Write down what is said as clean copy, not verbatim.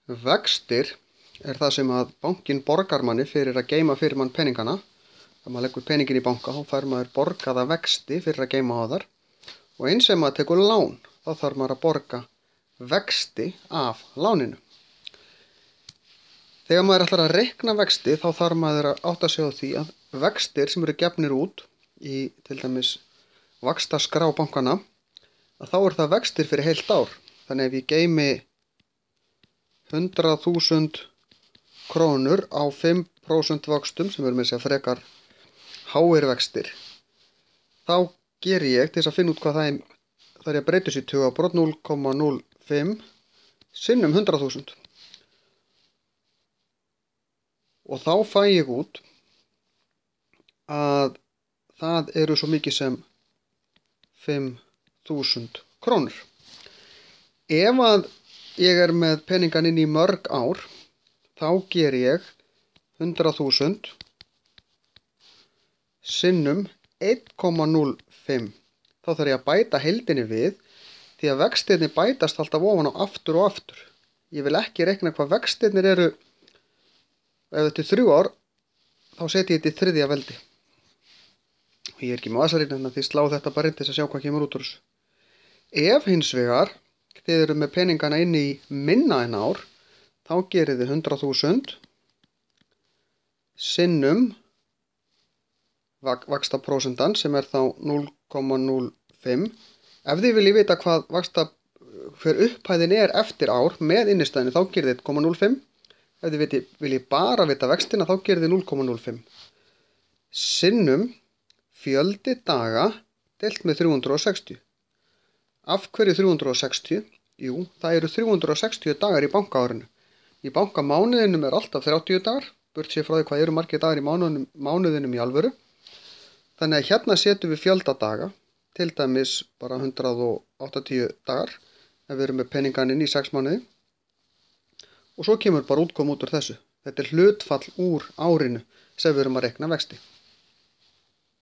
Vextir er það sem að bankinn borgar manni fyrir að geyma fyrir mann peningana. Þegar maður leggur peningin í banka þá fær maður borgaða vexti fyrir að geyma á þar. Og eins ef maður tekur lán þá þarf maður að borga vexti af láninu. Þegar maður ætlar að reikna vexti þá þarf maður að átta sig á því að vextir sem eru gefnir út í til dæmis vaxtaskrá bankana að þá er það vextir fyrir heilt ár. Þannig ef ég geymi 100.000 krónur á 5% vöxtum sem eru með sér frekar háir vextir, þá geri ég til þess að finna út hvað það er, þar ég breytir sér 0,05 sinnum 100.000 og þá fæ ég út að það eru svo mikið sem 5.000 krónur. Ef að ég er með peningan inn í mörg ár, þá ger ég 100.000 sinnum 1,05. Þá þarf ég að bæta heildinni við, því að vextirnir bætast alltaf ofan á aftur og aftur. Ég vil ekki reikna hvað vextirnir eru, ef þetta er 3 ár, þá setjum ég þetta í þriðja veldi. Og ég er ekki með vasareikni, því slá þetta bara inn til að sjá hvað kemur út úr þessu. Ef hins vegar þið eru með peningana inn í minna en ár, þá gerið þið 100.000 sinnum vaxtaprósentan sem er þá 0,05. Ef þið viljið vita hver upphæðin er eftir ár með innistæðinu, þá gerið þið 1,05. Ef þið viljið bara vita vextina, þá gerið þið 0,05. Sinnum fjöldi daga deilt með 360. Af hverju 360? Jú, það eru 360 dagar í bankaárinu. Í bankamánuðinum er alltaf 30 dagar, burt sér frá því hvað eru margir dagar í mánuðinum í alvöru. Þannig að hérna setjum við fjölda daga, til dæmis bara 180 dagar, ef við erum með peningan inn í 6 mánuði. Og svo kemur bara útkom út úr þessu. Þetta er hlutfall úr árinu sem við erum að reikna vexti.